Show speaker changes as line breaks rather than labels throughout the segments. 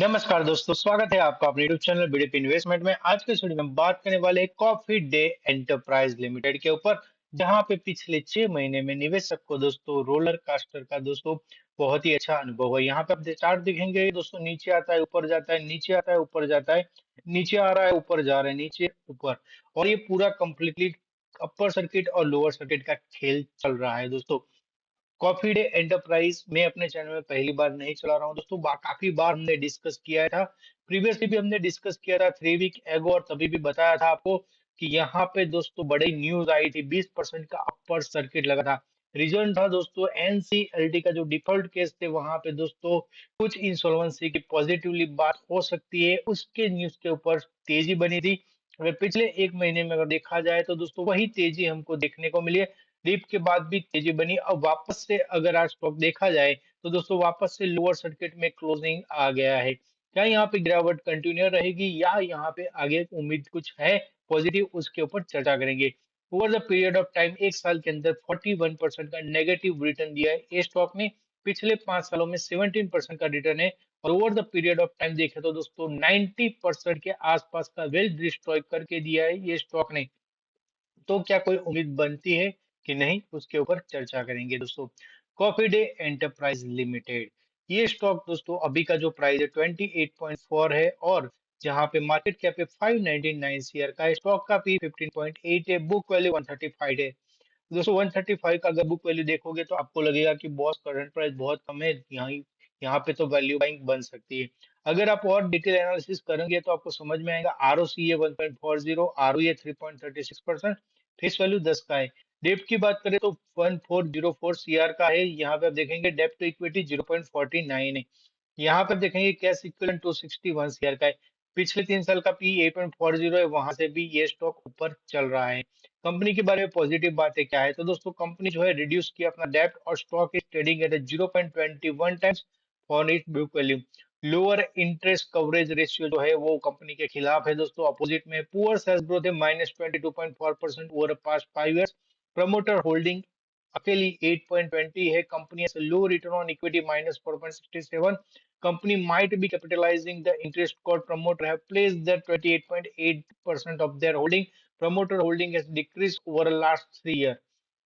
नमस्कार दोस्तों, स्वागत है आपका अपने यूट्यूब चैनल बीडीपी इन्वेस्टमेंट में। आज के वीडियो में हम बात करने वाले हैं कॉफी डे एंटरप्राइज लिमिटेड के ऊपर, जहां पे पिछले 6 महीने में निवेशक को दोस्तों रोलर कास्टर का दोस्तों बहुत ही अच्छा अनुभव है। यहाँ पे आप चार्ट दिखेंगे दोस्तों, नीचे आता है ऊपर जाता है, नीचे आता है ऊपर जाता है, नीचे आ रहा है ऊपर जा रहा है, नीचे ऊपर। और ये पूरा कंप्लीटली अपर सर्किट और लोअर सर्किट का खेल चल रहा है दोस्तों। कॉफी डे एंटरप्राइज में अपने चैनल में पहली बार नहीं चला रहा हूँ दोस्तों, काफी बार हमने डिस्कस किया था। प्रीवियसली भी हमने डिस्कस किया था 3 वीक एगो, और तभी भी बताया था आपको कि यहाँ पे दोस्तों बड़ी न्यूज आई थी, 20% का अपर सर्किट लगा था। रीजन था दोस्तों एनसीएलटी का जो डिफॉल्ट केस थे, वहां पे दोस्तों कुछ इंसॉल्वेंसी की पॉजिटिवली बात हो सकती है, उसके न्यूज के ऊपर तेजी बनी थी। अगर पिछले 1 महीने में अगर देखा जाए तो दोस्तों वही तेजी हमको देखने को मिली है। डीप के बाद भी तेजी बनी। अब वापस से अगर आज स्टॉक देखा जाए तो दोस्तों वापस से लोअर सर्किट में क्लोजिंग आ गया है। क्या यहाँ पे गिरावट कंटिन्यू रहेगी या यहाँ पे आगे उम्मीद कुछ है पॉजिटिव, उसके ऊपर चर्चा करेंगे। Over the period of time 1 साल के अंदर 41% का नेगेटिव रिटर्न दिया है ये स्टॉक ने। पिछले 5 सालों में 17% का रिटर्न है। और over the period of time देखे तो दोस्तों 90% के आसपास का वेल्थ डिस्ट्रॉय करके दिया है ये स्टॉक ने। तो क्या कोई उम्मीद बनती है कि नहीं, उसके ऊपर चर्चा करेंगे दोस्तों। कॉफी डे एंटरप्राइज लिमिटेड, ये स्टॉक दोस्तों अभी का जो प्राइस है 28.4 है, और जहां पे मार्केट कैप है 599 शेयर का, स्टॉक का पी 15.8 है, बुक वैल्यू 135 है। दोस्तों 135 का अगर बुक वैल्यू देखोगे तो आपको लगेगा कि बॉस करंट प्राइस बहुत कम है, यहाँ पे तो वैल्यू बाइंग बन सकती है। अगर आप और डिटेल एनालिसिस करेंगे तो आपको समझ में आएगा। आरओसी है 1.40, आरओई 3.36%, फेस वैल्यू 10 का है। डेप्ट की बात करें तो 1404 सीआर का है। यहाँ पे आप देखेंगे डेप्ट टू इक्विटी 0.49 है। यहाँ पर देखेंगे कैश इक्विवेलेंट 261 शेयर का है। पिछले 3 साल का पी 8.40 है, वहां से भी ये स्टॉक ऊपर चल रहा है। कंपनी के बारे में पॉजिटिव बातें क्या है तो दोस्तों कंपनी जो है रिड्यूस किया अपना डेब्ट, और stock is trading at 0.21 times for it book value. Lower interest coverage ratio जो है वो कंपनी के खिलाफ है दोस्तों, अपोजिट में। पुअर सेल्स ग्रोथ है -22.4% over past 5 years. Promoter holding अकेली 8.20 है। Company has a low return on equity -4.67. Company might be capitalizing the interest cost. Promoter have placed their 28.8% of their holding. Promoter holding has decreased over the last 3 year.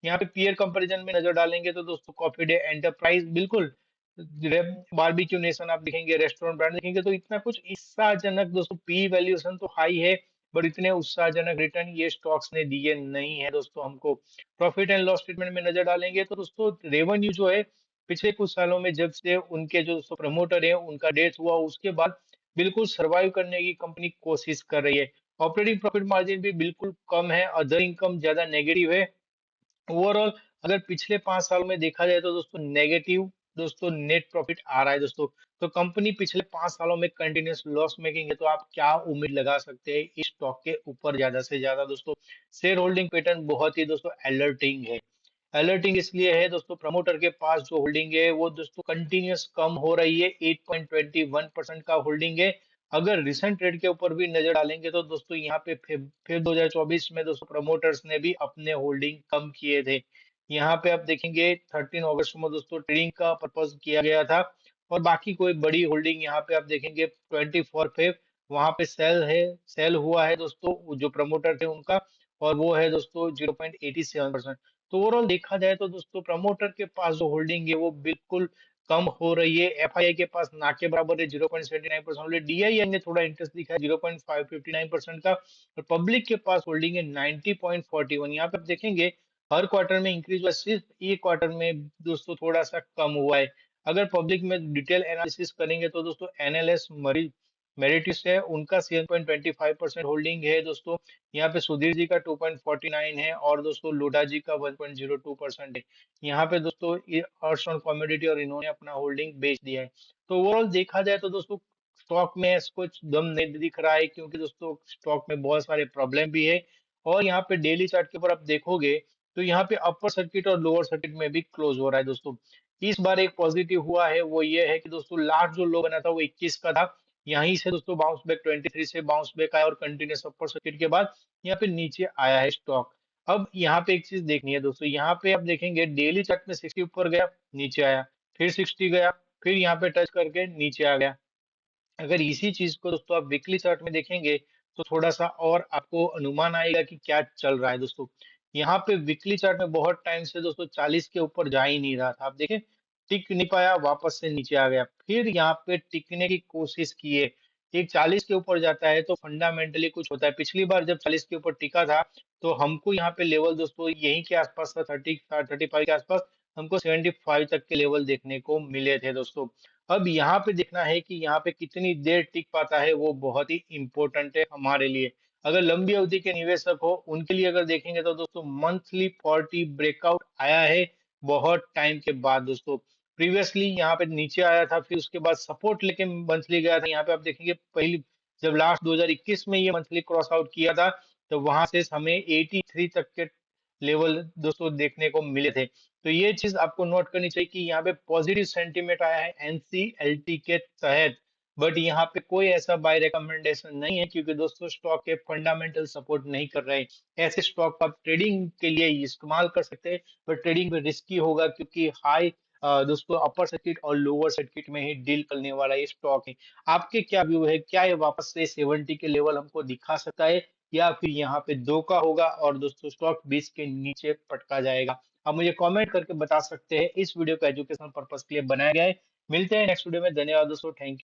यहाँ पे peer comparison में नजर डालेंगे तो दोस्तों coffee day enterprise बिल्कुल, Barbeque Nation आप देखेंगे, रेस्टोरेंट ब्रांड देखेंगे, तो इतना कुछ उत्साहजनक दोस्तों पी वैल्यूएशन तो हाई है, बट इतने उत्साहजनक रिटर्न ये स्टॉक्स ने दिए नहीं है दोस्तों हमको। प्रॉफिट एंड लॉस स्टेटमेंट में नजर डालेंगे तो दोस्तों रेवेन्यू जो है पिछले कुछ सालों में जब से उनके जो प्रमोटर है उनका डेथ हुआ, उसके बाद बिल्कुल सरवाइव करने की कंपनी कोशिश कर रही है। ऑपरेटिंग प्रॉफिट मार्जिन भी बिल्कुल कम है, अदर इनकम ज्यादा नेगेटिव है। ओवरऑल अगर पिछले 5 साल में देखा जाए तो दोस्तों नेगेटिव दोस्तों नेट प्रॉफिट आ रहा है दोस्तों। तो कंपनी पिछले 5 सालों में कंटिन्यूस लॉस मेकिंग है, तो आप क्या उम्मीद लगा सकते हैं इस स्टॉक के ऊपर ज्यादा से ज्यादा दोस्तों। शेयर होल्डिंग पैटर्न बहुत ही दोस्तों अलर्टिंग है। अलर्टिंग इसलिए है दोस्तों, प्रमोटर के पास जो होल्डिंग है वो दोस्तों कंटिन्यूस कम हो रही है, 8.21% का होल्डिंग है। अगर रिसेंट ट्रेड के ऊपर भी नजर डालेंगे तो दोस्तों यहाँ पे फिर 2024 में दोस्तों प्रमोटर्स ने भी अपने होल्डिंग कम किए थे। यहाँ पे आप देखेंगे 13 अगस्त में दोस्तों ट्रेडिंग का पर्पज किया गया था, और बाकी कोई बड़ी होल्डिंग यहाँ पे आप देखेंगे 24 फेब, वहां पे सेल हुआ है दोस्तों जो प्रमोटर थे उनका, और वो है दोस्तों 0.87%। तो ओवरऑल देखा जाए तो दोस्तों प्रमोटर के पास जो होल्डिंग है वो बिल्कुल कम हो रही है। एफआईआई के पास ना के बराबर है 0.79%, डीआईआई ने थोड़ा इंटरेस्ट दिखा है 0.559% का, और पब्लिक के पास होल्डिंग है 90.41। यहाँ पे आप देखेंगे हर क्वार्टर में इंक्रीज हुआ, सिर्फ एक क्वार्टर में दोस्तों थोड़ा सा कम हुआ है। अगर पब्लिक में डिटेल एनालिसिस करेंगे तो दोस्तों एनएलएस मेरिटिस है, उनका 7.25% होल्डिंग है दोस्तों। यहाँ पे सुधीर जी का 2.49 है, और दोस्तों लोढ़ा जी का 1.02% है। यहाँ पे दोस्तों ये अर्श ऑन कमोडिटी और इन्होंने अपना होल्डिंग बेच दिया है। तो ओवरऑल देखा जाए तो दोस्तों स्टॉक में कुछ दम नहीं दिख रहा है, क्योंकि दोस्तों स्टॉक में बहुत सारे प्रॉब्लम भी है। और यहाँ पे डेली चार्ट के ऊपर आप देखोगे तो यहाँ पे अपर सर्किट और लोअर सर्किट में भी क्लोज हो रहा है दोस्तों। इस बार एक पॉजिटिव हुआ है, वो ये है कि दोस्तों लास्ट जो लो बना था वो 21 का था, यहीं से दोस्तों बाउंस बैक 23 से बाउंस बैक आया, और कंटिन्यूस अपर सर्किट के बाद यहाँ पे नीचे आया है स्टॉक। अब यहाँ पे एक चीज देखनी है दोस्तों, यहाँ पे आप देखेंगे डेली चार्ट में 60 ऊपर गया, नीचे आया, फिर 60 गया, फिर यहाँ पे टच करके नीचे आ गया। अगर इसी चीज को दोस्तों आप वीकली चार्ट में देखेंगे तो थोड़ा सा और आपको अनुमान आएगा कि क्या चल रहा है दोस्तों। यहाँ पे वीकली चार्ट में बहुत टाइम से दोस्तों 40 के ऊपर जा ही नहीं रहा था। आप देखें, टिक नहीं पाया, वापस से नीचे आ गया, फिर यहाँ पे टिकने की कोशिश किए। एक 40 के ऊपर जाता है तो फंडामेंटली कुछ होता है। पिछली बार जब 40 के ऊपर टिका था तो हमको यहाँ पे लेवल दोस्तों यहीं के आसपास था, 35 के आसपास हमको 75 तक के लेवल देखने को मिले थे दोस्तों। अब यहाँ पे देखना है कि यहाँ पे कितनी देर टिक पाता है, वो बहुत ही इंपॉर्टेंट है हमारे लिए। अगर लंबी अवधि के निवेशक हो उनके लिए अगर देखेंगे तो दोस्तों मंथली 40 ब्रेकआउट आया है बहुत टाइम के बाद दोस्तों। प्रीवियसली यहाँ पे नीचे आया था, फिर उसके बाद सपोर्ट लेके मंथली गया था। यहाँ पे आप देखेंगे पहली जब लास्ट 2021 में ये मंथली क्रॉस आउट किया था तो वहां से हमें 83 तक के लेवल दोस्तों देखने को मिले थे। तो ये चीज आपको नोट करनी चाहिए कि यहाँ पे पॉजिटिव सेंटीमेंट आया है एनसीएलटी के तहत, बट यहाँ पे कोई ऐसा बाय रिकमेंडेशन नहीं है क्योंकि दोस्तों स्टॉक के फंडामेंटल सपोर्ट नहीं कर रहे हैं। ऐसे स्टॉक को आप ट्रेडिंग के लिए इस्तेमाल कर सकते हैं, बट ट्रेडिंग में रिस्की होगा क्योंकि हाई दोस्तों अपर सर्किट और लोअर सर्किट में ही डील करने वाला ये स्टॉक है। आपके क्या व्यू है, क्या ये वापस से 70 के लेवल हमको दिखा सकता है या फिर यहाँ पे धोखा होगा और दोस्तों स्टॉक 20 के नीचे पटका जाएगा? आप मुझे कमेंट करके बता सकते हैं। इस वीडियो को एजुकेशनल पर्पस के लिए बनाया गया है। मिलते हैं नेक्स्ट वीडियो में। धन्यवाद दोस्तों, थैंक यू।